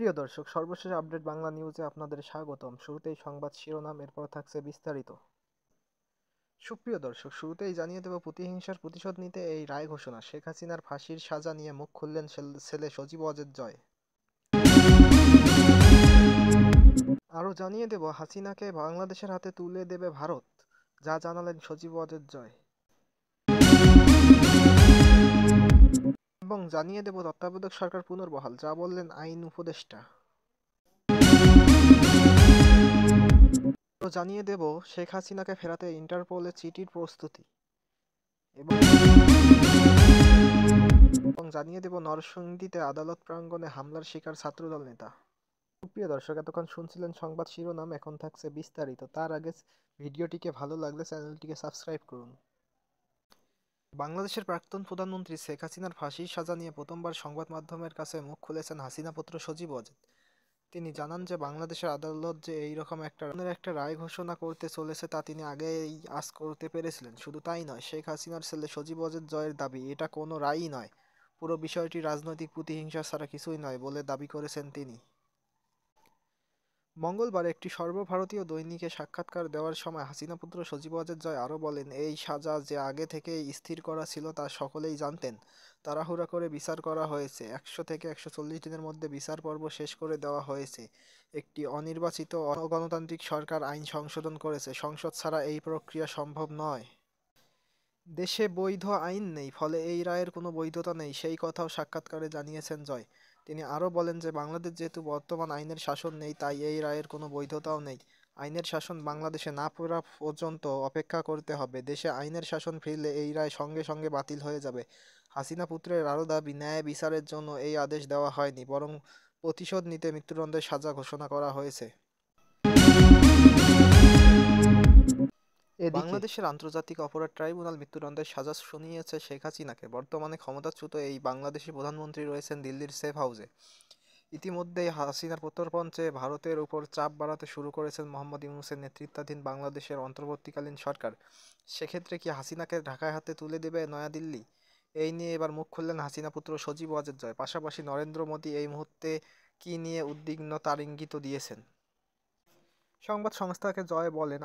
সুপ্রিয় দর্শক, সর্বশেষ আপডেট বাংলা নিউজে আপনাদের স্বাগতম। শুরুতেই সংবাদ শিরোনাম, এরপর থাকছে বিস্তারিত। সুপ্রিয় দর্শক, শুরুতেই জানিয়ে দেব প্রতিহিংসার প্রতিশোধ নিতে এই রায় ঘোষণা। শেখ হাসিনার ফাঁসির সাজা নিয়ে মুখ খুললেন ছেলে সজীব ওয়াজেদ জয়। আরও জানিয়ে দেব হাসিনাকে বাংলাদেশের হাতে তুলে দেবে ভারত, যা জানালেন সজীব ওয়াজেদ জয়। এবং জানিয়ে দেব তত্ত্বাবধায়ক সরকার পুনর্বহাল, যা বললেন আইন উপদেষ্টা। জানিয়ে দেব শেখ হাসিনাকে ফেরাতে ইন্টারপোলে চিঠির প্রস্তুতি। এবং জানিয়ে দেব নরসিংদীতে আদালত প্রাঙ্গণে হামলার শিকার ছাত্রদল নেতা। সুপ্রিয় দর্শক, এতক্ষণ শুনছিলেন সংবাদ শিরোনাম, এখন থাকছে বিস্তারিত। তার আগে ভিডিওটিকে ভালো লাগলে চ্যানেলটিকে সাবস্ক্রাইব করুন। বাংলাদেশের প্রাক্তন প্রধানমন্ত্রী শেখ হাসিনার ফাঁসির সাজা নিয়ে প্রথমবার সংবাদ মাধ্যমের কাছে মুখ খুলেছেন হাসিনা পুত্র সজীব ওয়াজেদ। তিনি জানান যে বাংলাদেশের আদালত যে এইরকম একটা রায় ঘোষণা করতে চলেছে তা তিনি আগেই আজ করতে পেরেছিলেন। শুধু তাই নয়, শেখ হাসিনার ছেলে সজীব ওয়াজেদ জয়ের দাবি এটা কোনো রায়ই নয়, পুরো বিষয়টি রাজনৈতিক প্রতিহিংসা ছাড়া কিছুই নয় বলে দাবি করেছেন তিনি। মঙ্গলবার একটি সর্বভারতীয় দৈনিকে সাক্ষাৎকার দেওয়ার সময় হাসিনা পুত্র সজীব ওয়াজেদ জয় আরও বলেন, এই সাজা যে আগে থেকেই স্থির করা ছিল তা সকলেই জানতেন। তাড়াহুড়া করে বিচার করা হয়েছে। 100 থেকে 140 দিনের মধ্যে বিচার পর্ব শেষ করে দেওয়া হয়েছে। একটি অনির্বাচিত অগণতান্ত্রিক সরকার আইন সংশোধন করেছে। সংসদ ছাড়া এই প্রক্রিয়া সম্ভব নয়। দেশে বৈধ আইন নেই, ফলে এই রায়ের কোনো বৈধতা নেই, সেই কথাও সাক্ষাৎকারে জানিয়েছেন জয়। তিনি আরও বলেন যে বাংলাদেশ যেহেতু বর্তমান আইনের শাসন নেই, তাই এই রায়ের কোনো বৈধতাও নেই। আইনের শাসন বাংলাদেশে না ফেরা পর্যন্ত অপেক্ষা করতে হবে। দেশে আইনের শাসন ফিরলে এই রায় সঙ্গে সঙ্গে বাতিল হয়ে যাবে। হাসিনা পুত্রের আরও দাবি, ন্যায় বিচারের জন্য এই আদেশ দেওয়া হয়নি, বরং প্রতিশোধ নিতে মৃত্যুদণ্ডের সাজা ঘোষণা করা হয়েছে। বাংলাদেশের আন্তর্জাতিক অপরাধ ট্রাইব্যুনাল মৃত্যুদণ্ডের সাজা শুনিয়েছে শেখ হাসিনাকে। বর্তমানে ক্ষমতাচ্যুত এই বাংলাদেশি প্রধানমন্ত্রী রয়েছেন দিল্লির সেফ হাউসে। ইতিমধ্যেই হাসিনার প্রত্যর্পণ চেয়ে ভারতের উপর চাপ বাড়াতে শুরু করেছেন মোহাম্মদ ইউনূসের নেতৃত্বাধীন বাংলাদেশের অন্তর্বর্তীকালীন সরকার। সেক্ষেত্রে কি হাসিনাকে ঢাকায় হাতে তুলে দেবে নয়াদিল্লি? এই নিয়ে এবার মুখ খুললেন হাসিনা পুত্র সজীব ওয়াজেদ জয়। পাশাপাশি নরেন্দ্র মোদী এই মুহূর্তে কি নিয়ে উদ্বিগ্ন তার ইঙ্গিতও দিয়েছেন। সংবাদ সংস্থাকে জয় বলেন,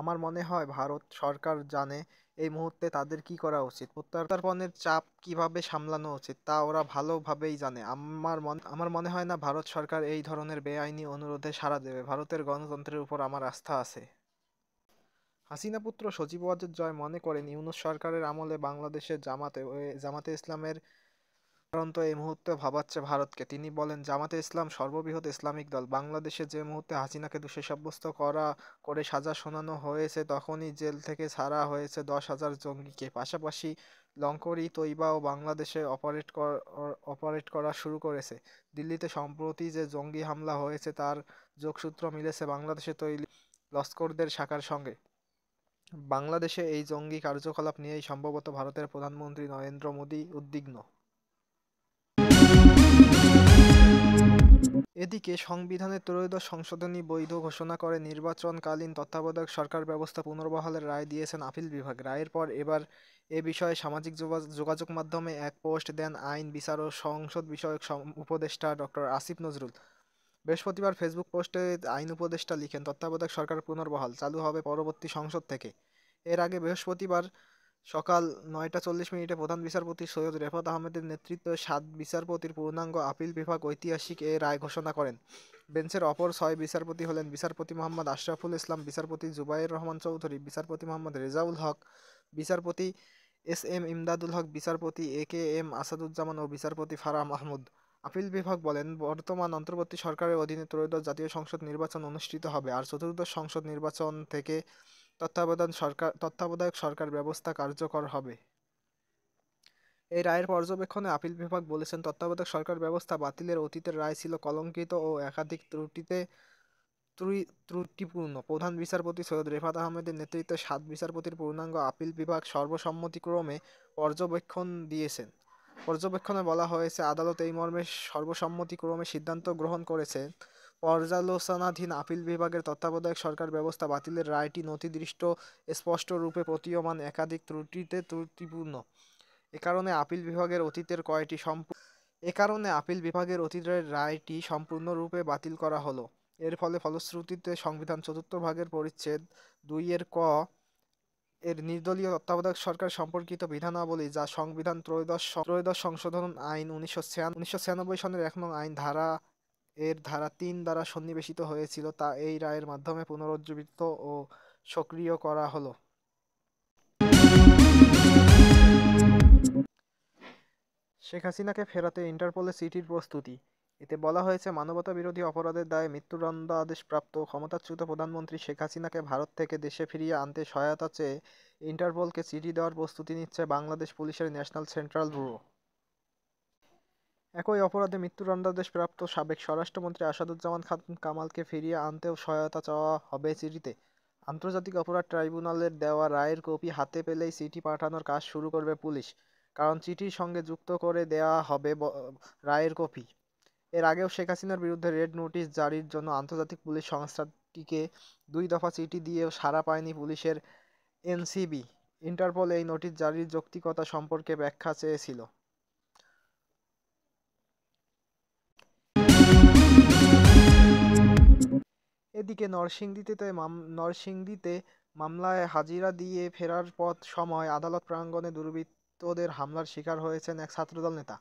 আমার মনে হয় ভারত সরকার জানে এই মুহূর্তে তাদের কি করা উচিত। প্রত্যর্পণের চাপ কিভাবে সামলানো উচিত তা ওরা ভালোভাবেই জানে। আমার মনে হয় না ভারত সরকার এই ধরনের বেআইনি অনুরোধে সাড়া দেবে। ভারতের গণতন্ত্রের উপর আমার আস্থা আছে। হাসিনা পুত্র সজীব ওয়াজেদ জয় মনে করেন, ইউনূস সরকারের আমলে বাংলাদেশের জামাতে ইসলামের সাধারণত এই মুহূর্তে ভাবাচ্ছে ভারতকে। তিনি বলেন, জামাতে ইসলাম সর্ববৃহৎ ইসলামিক দল। বাংলাদেশে যে মুহূর্তে হাসিনাকে দোষী সাব্যস্ত করে সাজা শোনানো হয়েছে, তখনই জেল থেকে ছাড়া হয়েছে 10,000 জঙ্গিকে। পাশাপাশি লস্কর-ই-তৈবাও বাংলাদেশে অপারেট করা শুরু করেছে। দিল্লিতে সম্প্রতি যে জঙ্গি হামলা হয়েছে তার যোগসূত্র মিলেছে বাংলাদেশে তৈরি লস্করদের শাখার সঙ্গে। বাংলাদেশে এই জঙ্গি কার্যকলাপ নিয়েই সম্ভবত ভারতের প্রধানমন্ত্রী নরেন্দ্র মোদী উদ্বিগ্ন। এদিকে সংবিধানের ত্রয়োদশ সংশোধনী বৈধ ঘোষণা করে নির্বাচনকালীন তত্ত্বাবধায়ক সরকার ব্যবস্থা পুনর্বহালের রায় দিয়েছেন আপিল বিভাগ। রায়ের পর এবার এ বিষয়ে সামাজিক যোগাযোগ মাধ্যমে এক পোস্ট দেন আইন, বিচার ও সংসদ বিষয়ক উপদেষ্টা ডক্টর আসিফ নজরুল। বৃহস্পতিবার ফেসবুক পোস্টে আইন উপদেষ্টা লিখেন, তত্ত্বাবধায়ক সরকার পুনর্বহাল চালু হবে পরবর্তী সংসদ থেকে। এর আগে বৃহস্পতিবার সকাল 9টা 40 মিনিটে প্রধান বিচারপতি সৈয়দ রেফাত আহমেদের নেতৃত্বে 7 বিচারপতির পূর্ণাঙ্গ আপিল বিভাগ ঐতিহাসিক এ রায় ঘোষণা করেন। বেঞ্চের অপর 6 বিচারপতি হলেন বিচারপতি মোহাম্মদ আশরাফুল ইসলাম, বিচারপতি জুবায়ের রহমান চৌধুরী, বিচারপতি মোহাম্মদ রেজাউল হক, বিচারপতি এস.এম. ইমদাদুল হক, বিচারপতি এ.কে.এম. আসাদুজ্জামান ও বিচারপতি ফারাহ মাহমুদ। আপিল বিভাগ বলেন, বর্তমান অন্তর্বর্তী সরকারের অধীনে ত্রয়োদশ জাতীয় সংসদ নির্বাচন অনুষ্ঠিত হবে, আর চতুর্দশ সংসদ নির্বাচন থেকে তত্ত্বাবধায়ক সরকার ব্যবস্থা কার্যকর হবে। এই রায়ের পর্যবেক্ষণে আপিল বিভাগ বলেছেন, তত্ত্বাবধায়ক সরকার ব্যবস্থা বাতিলের অতীতের রায় ছিল কলঙ্কিত ও একাধিক ত্রুটিপূর্ণ। প্রধান বিচারপতি সৈয়দ রেফাত আহমেদের নেতৃত্বে 7 বিচারপতির পূর্ণাঙ্গ আপিল বিভাগ সর্বসম্মতিক্রমে পর্যবেক্ষণ দিয়েছেন। পর্যবেক্ষণে বলা হয়েছে, আদালত এই মর্মে সর্বসম্মতিক্রমে সিদ্ধান্ত গ্রহণ করেছে, পর্যালোচনাধীন আপিল বিভাগের তত্ত্বাবধায়ক সরকার ব্যবস্থা বাতিলের রায়টি নথিদৃষ্ট স্পষ্ট রূপে প্রতীয়মান একাধিক ত্রুটিপূর্ণ। এ কারণে আপিল বিভাগের অতীতের কয়টি এ কারণে আপিল বিভাগের অতীতের রায়টি সম্পূর্ণরূপে বাতিল করা হলো। এর ফলশ্রুতিতে সংবিধান চতুর্থ ভাগের পরিচ্ছেদ ২ এর ক এর নির্দলীয় তত্ত্বাবধায়ক সরকার সম্পর্কিত বিধানাবলী, যা সংবিধান ত্রয়োদশ সংশোধন আইন ১৯৯৬ সনের ১ নং আইন এর ধারা ৩ দ্বারা সন্নিবেশিত হয়েছিল, তা এই রায়ের মাধ্যমে পুনরুজ্জীবিত ও সক্রিয় করা হলো। শেখ হাসিনাকে ফেরাতে ইন্টারপোলে চিঠির প্রস্তুতি। এতে বলা হয়েছে, মানবতাবিরোধী অপরাধের দায়ে মৃত্যুদণ্ডাদেশপ্রাপ্ত ক্ষমতাচ্যুত প্রধানমন্ত্রী শেখ হাসিনাকে ভারত থেকে দেশে ফিরিয়ে আনতে সহায়তা চেয়ে ইন্টারপোলকে চিঠি দেওয়ার প্রস্তুতি নিচ্ছে বাংলাদেশ পুলিশের ন্যাশনাল সেন্ট্রাল ব্যুরো। একই অপরাধে মৃত্যুদণ্ডাদেশপ্রাপ্ত সাবেক স্বরাষ্ট্রমন্ত্রী আসাদুজ্জামান খান কামালকে ফিরিয়ে আনতেও সহায়তা চাওয়া হবে চিঠিতে। আন্তর্জাতিক অপরাধ ট্রাইব্যুনালের দেওয়া রায়ের কপি হাতে পেলেই চিঠি পাঠানোর কাজ শুরু করবে পুলিশ, কারণ চিঠির সঙ্গে যুক্ত করে দেওয়া হবে রায়ের কপি। এর আগেও শেখ হাসিনার বিরুদ্ধে রেড নোটিশ জারির জন্য আন্তর্জাতিক পুলিশ সংস্থাটিকে ২ দফা চিঠি দিয়েও সাড়া পায়নি পুলিশের এনসিবি। ইন্টারপোল এই নোটিশ জারির যৌক্তিকতা সম্পর্কে ব্যাখ্যা চেয়েছিল। এদিকে নরসিংদীতে মামলায় হাজিরা দিয়ে ফেরার সময় আদালত প্রাঙ্গণে দুর্বৃত্তদের হামলার শিকার হয়েছেন এক ছাত্রদল নেতা।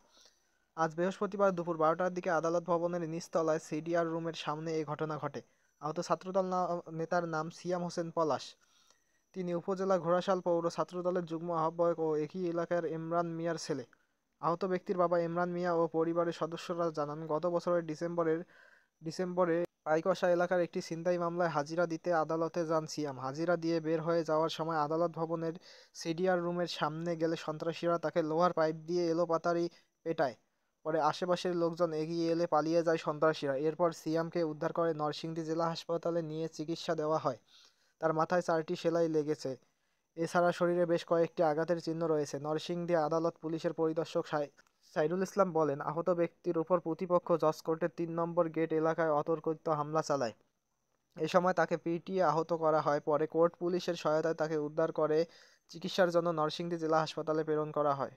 আজ বৃহস্পতিবার দুপুর ১২টার দিকে আদালত ভবনের নিচতলায় সিডিআর রুমের সামনে এ ঘটনা ঘটে। আহত ছাত্রদল নেতার নাম সিয়াম হোসেন পলাশ। তিনি উপজেলা ঘোড়াশাল পৌর ছাত্রদলের যুগ্ম আহ্বায়ক ও একই এলাকার ইমরান মিয়ার ছেলে। আহত ব্যক্তির বাবা ইমরান মিয়া ও পরিবারের সদস্যরা জানান, গত বছরের ডিসেম্বরে পাইকশা এলাকার একটি ছিনতাই মামলায় হাজিরা দিতে আদালতে যান সিয়াম। হাজিরা দিয়ে বের হয়ে যাওয়ার সময় আদালত ভবনের সিডিআর রুমের সামনে গেলে সন্ত্রাসীরা তাকে লোহার পাইপ দিয়ে এলোপাতাড়ি পেটায়। পরে আশেপাশের লোকজন এগিয়ে এলে পালিয়ে যায় সন্ত্রাসীরা। এরপর সিয়ামকে উদ্ধার করে নরসিংদী জেলা হাসপাতালে নিয়ে চিকিৎসা দেওয়া হয়। তার মাথায় ৪টি সেলাই লেগেছে। এছাড়া শরীরে বেশ কয়েকটি আঘাতের চিহ্ন রয়েছে। নরসিংদী আদালত পুলিশের পরিদর্শক সাইদুল ইসলাম বলেন, আহত ব্যক্তির উপর প্রতিপক্ষ জজ কোর্টের ৩ নম্বর গেট এলাকায় অতর্কিত হামলা চালায়। এ সময় তাকে পিটিয়ে আহত করা হয়। পরে কোর্ট পুলিশের সহায়তায় তাকে উদ্ধার করে চিকিৎসার জন্য নরসিংদী জেলা হাসপাতালে প্রেরণ করা হয়।